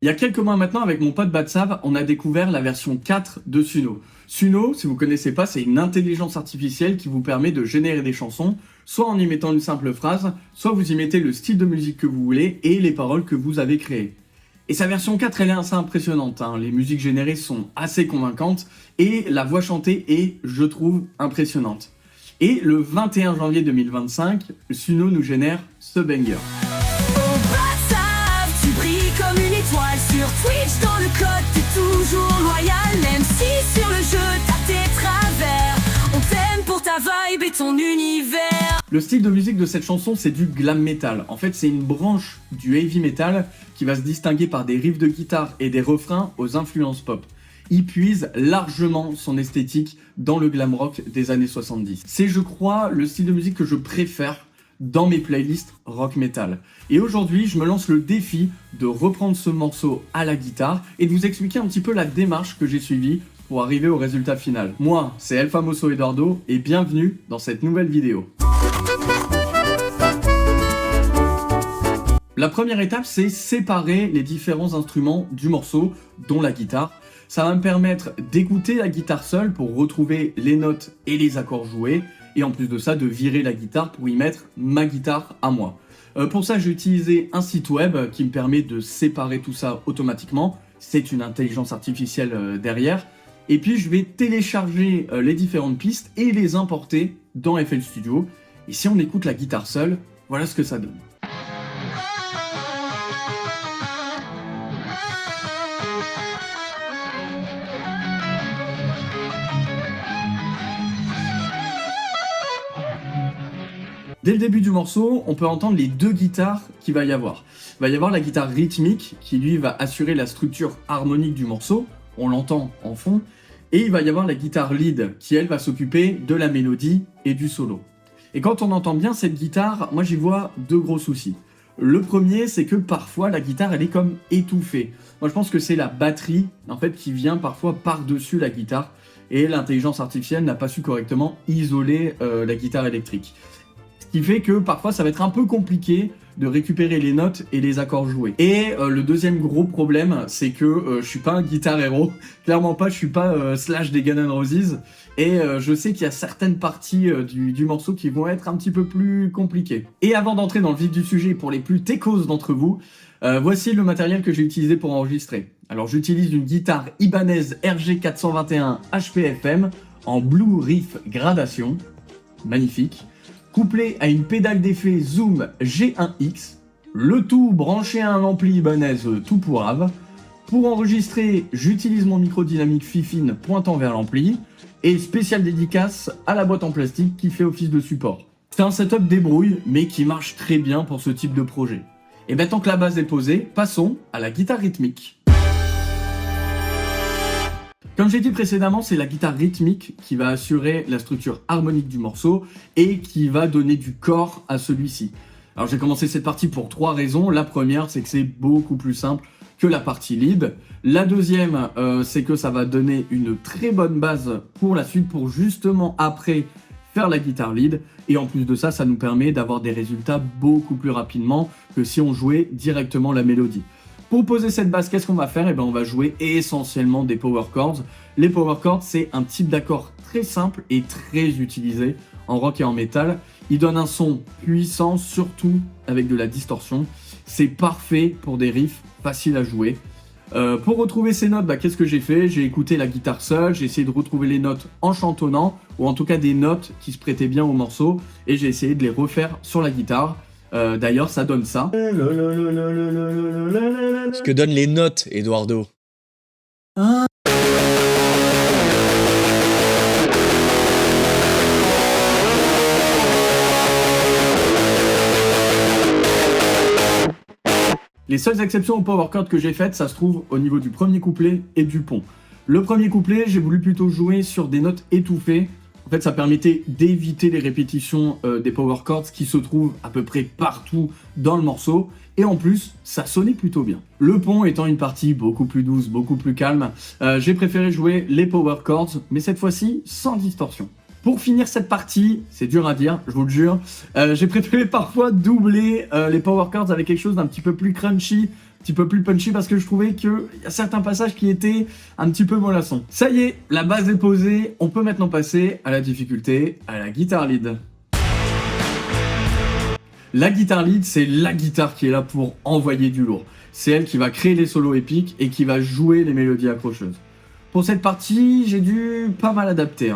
Il y a quelques mois maintenant, avec mon pote Batsav, on a découvert la version 4 de Suno. Suno, si vous connaissez pas, c'est une intelligence artificielle qui vous permet de générer des chansons, soit en y mettant une simple phrase, soit vous y mettez le style de musique que vous voulez et les paroles que vous avez créées. Et sa version 4, elle est assez impressionnante, hein. Les musiques générées sont assez convaincantes et la voix chantée est, je trouve, impressionnante. Et le 21 janvier 2025, Suno nous génère ce banger. Tu brilles comme une étoile sur Twitch, dans le code t'es toujours loyal. Même si sur le jeu t'as tes travers, on t'aime pour ta vibe et ton univers. Le style de musique de cette chanson, c'est du glam metal. En fait, c'est une branche du heavy metal qui va se distinguer par des riffs de guitare et des refrains aux influences pop. Il puise largement son esthétique dans le glam rock des années 70. C'est, je crois, le style de musique que je préfère dans mes playlists rock metal. Et aujourd'hui, je me lance le défi de reprendre ce morceau à la guitare et de vous expliquer un petit peu la démarche que j'ai suivie pour arriver au résultat final. Moi, c'est El Famoso Eduardo et bienvenue dans cette nouvelle vidéo. La première étape, c'est séparer les différents instruments du morceau, dont la guitare. Ça va me permettre d'écouter la guitare seule pour retrouver les notes et les accords joués, et en plus de ça, de virer la guitare pour y mettre ma guitare à moi. Pour ça, j'ai utilisé un site web qui me permet de séparer tout ça automatiquement. C'est une intelligence artificielle derrière. Et puis, je vais télécharger les différentes pistes et les importer dans FL Studio. Et si on écoute la guitare seule, voilà ce que ça donne. Dès le début du morceau, on peut entendre les deux guitares qu'il va y avoir. Il va y avoir la guitare rythmique qui lui va assurer la structure harmonique du morceau, on l'entend en fond, et il va y avoir la guitare lead qui elle va s'occuper de la mélodie et du solo. Et quand on entend bien cette guitare, moi j'y vois deux gros soucis. Le premier, c'est que parfois la guitare elle est comme étouffée. Moi je pense que c'est la batterie en fait qui vient parfois par-dessus la guitare et l'intelligence artificielle n'a pas su correctement isoler la guitare électrique. Ce qui fait que parfois ça va être un peu compliqué de récupérer les notes et les accords joués. Et le deuxième gros problème, c'est que je suis pas un guitar hero, clairement pas, je suis pas Slash des Guns N' Roses, et je sais qu'il y a certaines parties du morceau qui vont être un petit peu plus compliquées. Et avant d'entrer dans le vif du sujet, pour les plus techos d'entre vous, voici le matériel que j'ai utilisé pour enregistrer. Alors j'utilise une guitare Ibanez RG421 HPFM en Blue Riff Gradation, magnifique, couplé à une pédale d'effet Zoom G1X, le tout branché à un ampli Ibanez tout pourrave. Pour enregistrer, j'utilise mon micro dynamique Fifine pointant vers l'ampli, et spéciale dédicace à la boîte en plastique qui fait office de support. C'est un setup débrouille, mais qui marche très bien pour ce type de projet. Et bien tant que la base est posée, passons à la guitare rythmique. Comme j'ai dit précédemment, c'est la guitare rythmique qui va assurer la structure harmonique du morceau et qui va donner du corps à celui-ci. Alors j'ai commencé cette partie pour trois raisons. La première, c'est que c'est beaucoup plus simple que la partie lead. La deuxième, c'est que ça va donner une très bonne base pour la suite, pour justement après faire la guitare lead. Et en plus de ça, ça nous permet d'avoir des résultats beaucoup plus rapidement que si on jouait directement la mélodie. Pour poser cette base, qu'est-ce qu'on va faire? Eh ben, on va jouer essentiellement des power chords. Les power chords, c'est un type d'accord très simple et très utilisé en rock et en métal. Il donne un son puissant, surtout avec de la distorsion. C'est parfait pour des riffs faciles à jouer. Pour retrouver ces notes, qu'est-ce que j'ai fait? J'ai écouté la guitare seule, j'ai essayé de retrouver les notes en chantonnant, ou en tout cas des notes qui se prêtaient bien au morceau, et j'ai essayé de les refaire sur la guitare. D'ailleurs, ça donne ça. Ce que donnent les notes, Eduardo. Les seules exceptions aux power chords que j'ai faites, ça se trouve au niveau du premier couplet et du pont. Le premier couplet, j'ai voulu plutôt jouer sur des notes étouffées. En fait, ça permettait d'éviter les répétitions des power chords qui se trouvent à peu près partout dans le morceau. Et en plus, ça sonnait plutôt bien. Le pont étant une partie beaucoup plus douce, beaucoup plus calme, j'ai préféré jouer les power chords, mais cette fois-ci sans distorsion. Pour finir cette partie, c'est dur à dire, je vous le jure, j'ai préféré parfois doubler les power chords avec quelque chose d'un petit peu plus crunchy, un petit peu plus punchy, parce que je trouvais qu'il y a certains passages qui étaient un petit peu mollassons. Ça y est, la base est posée, on peut maintenant passer à la difficulté, à la guitare lead. La guitare lead, c'est la guitare qui est là pour envoyer du lourd. C'est elle qui va créer les solos épiques et qui va jouer les mélodies accrocheuses. Pour cette partie, j'ai dû pas mal adapter.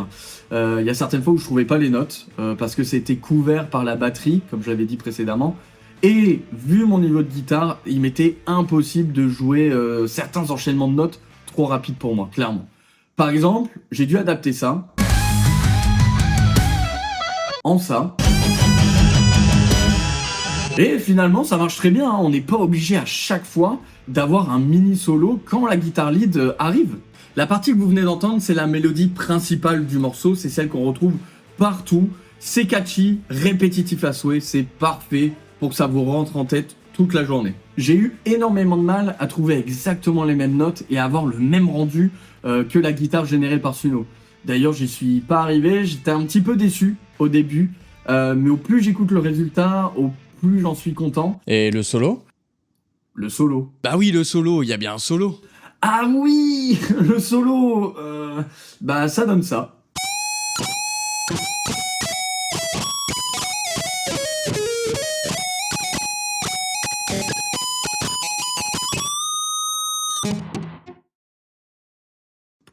Il y a certaines fois où je trouvais pas les notes, parce que c'était couvert par la batterie, comme je l'avais dit précédemment. Et vu mon niveau de guitare, il m'était impossible de jouer certains enchaînements de notes trop rapides pour moi, clairement. Par exemple, j'ai dû adapter ça en ça. Et finalement, ça marche très bien, hein. On n'est pas obligé à chaque fois d'avoir un mini solo quand la guitare lead arrive. La partie que vous venez d'entendre, c'est la mélodie principale du morceau, c'est celle qu'on retrouve partout. C'est catchy, répétitif à souhait, c'est parfait pour que ça vous rentre en tête toute la journée. J'ai eu énormément de mal à trouver exactement les mêmes notes et à avoir le même rendu que la guitare générée par Suno. D'ailleurs, j'y suis pas arrivé, j'étais un petit peu déçu au début, mais au plus j'écoute le résultat, au plus j'en suis content. Et le solo? Le solo. Bah oui, le solo, il y a bien un solo. Ah oui, le solo, bah ça donne ça.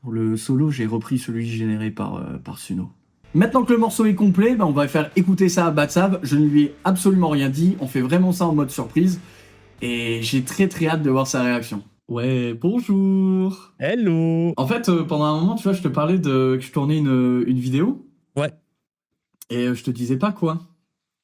Pour le solo, j'ai repris celui généré par Suno. Maintenant que le morceau est complet, bah on va faire écouter ça à Batsav. Je ne lui ai absolument rien dit, on fait vraiment ça en mode surprise. Et j'ai très hâte de voir sa réaction. Ouais, bonjour. Hello. En fait, pendant un moment, tu vois, je te parlais que je tournais une vidéo. Ouais. Et je te disais pas quoi.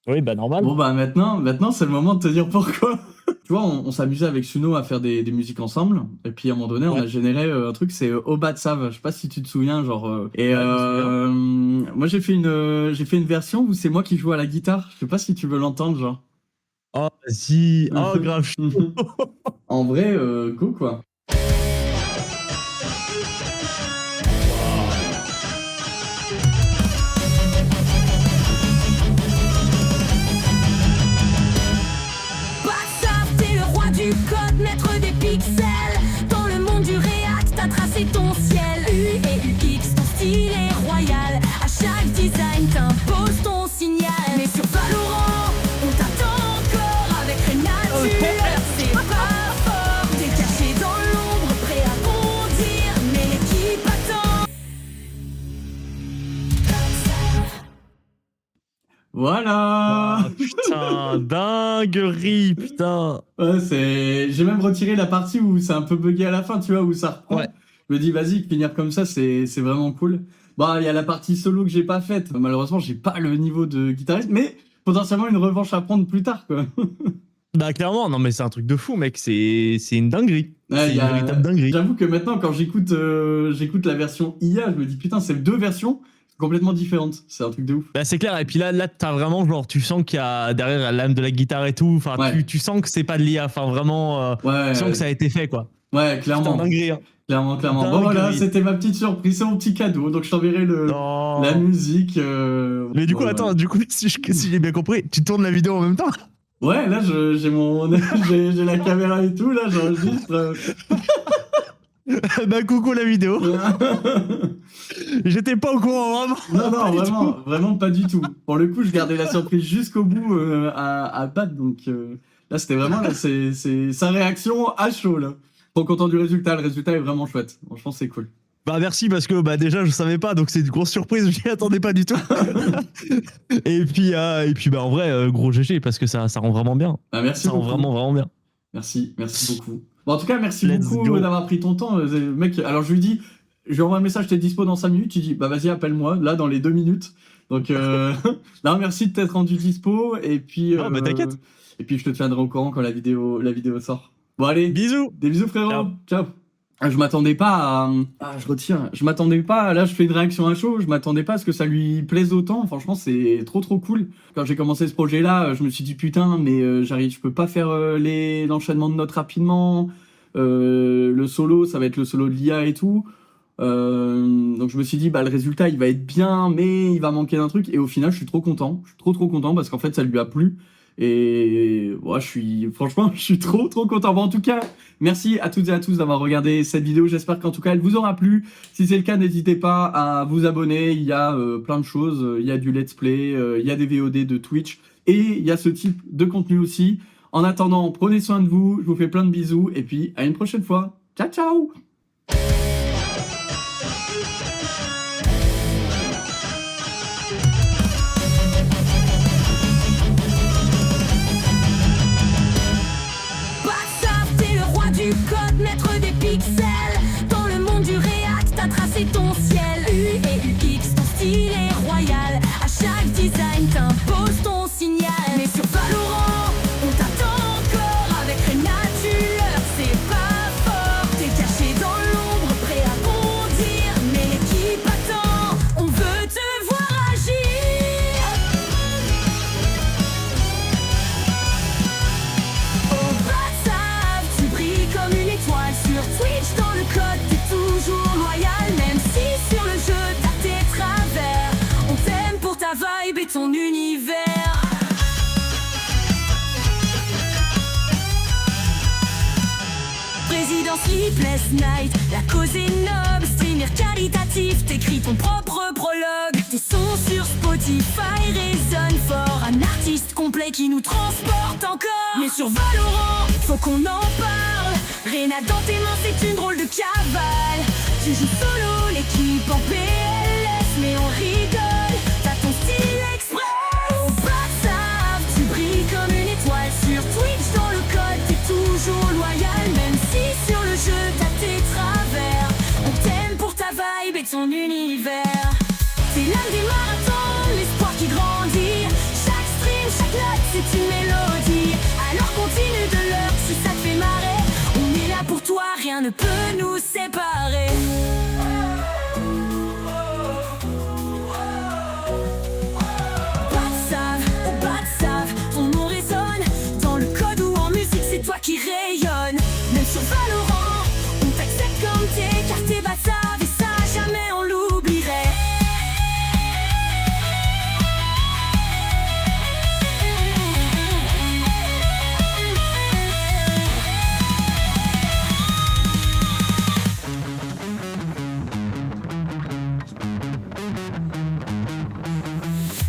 Oui, bah normal. Bon bah maintenant c'est le moment de te dire pourquoi. Tu vois, on s'amusait avec Suno à faire des musiques ensemble. Et puis à un moment donné, on a généré un truc, c'est Obatsav. Je sais pas si tu te souviens, genre. Moi j'ai fait une version où c'est moi qui joue à la guitare. Je sais pas si tu veux l'entendre, genre. Oh, si. Oh, grave chaud. En vrai, go quoi. Batsav, t'es le roi du code, maître des pixels. Dans le monde du React, t'as tracé ton ciel. U et UX, ton style est royal. À chaque design, t'imposes ton signal. Mais sur Valorant, on t'attend encore avec Renature. C'est pas fort, t'es caché dans l'ombre, prêt à bondir. Mais l'équipe attend. Voilà. Ah, putain, dinguerie, putain. Ouais, j'ai même retiré la partie où c'est un peu bugué à la fin, tu vois, où ça reprend. Ouais. Je me dis, vas-y, finir comme ça, c'est vraiment cool. Bah, il y a la partie solo que j'ai pas faite. Malheureusement, j'ai pas le niveau de guitariste, mais potentiellement une revanche à prendre plus tard, quoi. Bah clairement, non mais c'est un truc de fou, mec. C'est une dinguerie. Ouais, C'est une véritable dinguerie. J'avoue que maintenant, quand j'écoute la version IA, je me dis, putain, c'est deux versions complètement différentes. C'est un truc de ouf. Bah c'est clair. Et puis là, t'as vraiment genre, tu sens qu'il y a derrière l'âme de la guitare et tout. Enfin, Ouais. tu sens que c'est pas de l'IA. Enfin, vraiment, Ouais, tu sens que ça a été fait, quoi. ouais, clairement. Putain, dinguerie. Hein. Clairement. Dinguerie. Bon, voilà, c'était ma petite surprise, c'est mon petit cadeau. Donc, je t'enverrai Non. la musique. Mais du coup, voilà. attends, du coup, si j'ai bien compris, tu tournes la vidéo en même temps. Ouais, là, j'ai j'ai la caméra et tout, là, j'enregistre. Bah coucou la vidéo. J'étais pas au courant, vraiment. Non, vraiment pas du tout. Pour le coup, je gardais la surprise jusqu'au bout à battre, donc là, c'était vraiment, là, c'est sa réaction à chaud, là. Trop content du résultat, le résultat est vraiment chouette. Franchement, c'est cool. Bah merci parce que bah déjà je savais pas donc c'est une grosse surprise, je m'y attendais pas du tout. et puis bah en vrai gros GG parce que ça rend vraiment bien. Bah, merci Ça rend beaucoup. vraiment bien. Merci beaucoup. Bon, en tout cas, merci Let's beaucoup go. d'avoir pris ton temps. Mec, alors je lui dis, je lui envoie un message, t'es dispo dans 5 minutes, tu dis, bah vas-y, appelle-moi, là, dans les 2 minutes. Donc, non, merci de t'être rendu dispo, et puis... Ah, bah, t'inquiète. Et puis, je te tiendrai au courant quand la vidéo sort. Bon, allez, Bisous. des bisous, frérot. Ciao. Ciao. Je m'attendais pas à... Ah, je retire. Je m'attendais pas... Là, je fais une réaction à chaud. Je m'attendais pas à ce que ça lui plaise autant. Franchement, c'est trop cool. Quand j'ai commencé ce projet-là, je me suis dit, putain, mais je peux pas faire l'enchaînement de notes rapidement. Le solo, ça va être le solo de l'IA et tout. Donc je me suis dit, bah le résultat il va être bien, mais il va manquer d'un truc. Et au final, je suis trop content. Je suis trop content parce qu'en fait, ça lui a plu. Et ouais, franchement, je suis trop content. Bon, en tout cas, merci à toutes et à tous d'avoir regardé cette vidéo. J'espère qu'en tout cas, elle vous aura plu. Si c'est le cas, n'hésitez pas à vous abonner. Il y a plein de choses. Il y a du let's play, il y a des VOD de Twitch et il y a ce type de contenu aussi. En attendant, prenez soin de vous. Je vous fais plein de bisous et puis à une prochaine fois. Ciao, ciao! Du code, maître des pixels. Dans le monde du React, t'as tracé ton ciel. U et UX, ton style est royal. À chaque design, t'imposes ton signal. Mais sur Valorant, on t'attend encore. Avec Renature, c'est pas fort. T'es caché dans l'ombre, prêt à bondir. Mais l'équipe attend, on veut te voir agir. Oh, WhatsApp, tu brilles comme une étoile sur Twitch. Dans le code, t'es toujours loyal. Même si sur le jeu, t'as tes travers. On t'aime pour ta vibe et ton univers. Président Sleepless Night, la cause est noble. Streamer caritatif, t'écris ton propre prologue. Tes sons sur Spotify résonnent fort. Un artiste complet qui nous transporte encore. Mais sur Valorant, faut qu'on en parle. Rena dans tes mains, c'est une drôle de cavale. Tu joues solo, l'équipe en PLS, mais on rigole. T'as ton style express. Oh, WhatsApp, tu brilles comme une étoile sur Twitch. Dans le code, t'es toujours loyal. Même si sur le jeu, t'as tes travers. On t'aime pour ta vibe et ton univers. T'es l'âme des marathons, l'espoir qui grandit. Chaque stream, chaque note, c'est une mélodie. Alors continue de l'heure si ça te fait marrer. On est là pour toi, rien ne peut nous séparer. WhatsApp, ton nom résonne. Dans le code ou en musique, c'est toi qui rayonne. Même sur Valorant, on t'accepte comme t'es. Car t'es Batsav et ça jamais on l'oublierait.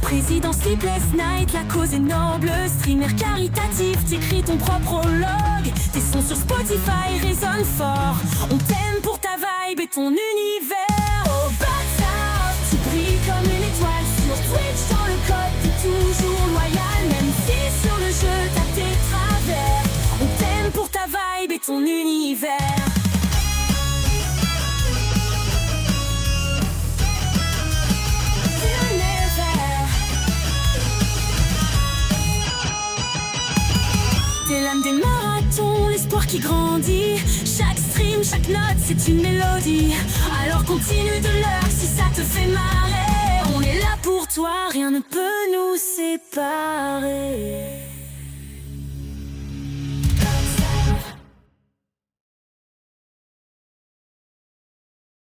Président Sleepless Night, la cause est noble. Streamer caritatif, t'écris ton propre prologue. Tes sons sur Spotify résonnent fort. On t'aime pour ta vibe et ton univers. Oh, WhatsApp, tu brilles comme une étoile sur Twitch. Dans le code, t'es toujours loyal. Même si sur le jeu, t'as tes travers. On t'aime pour ta vibe et ton univers. T'es l'âme des marathons, l'espoir qui grandit. Chaque stream, chaque note, c'est une mélodie. Alors continue de l'heure si ça te fait marrer. On est là pour toi, rien ne peut nous séparer.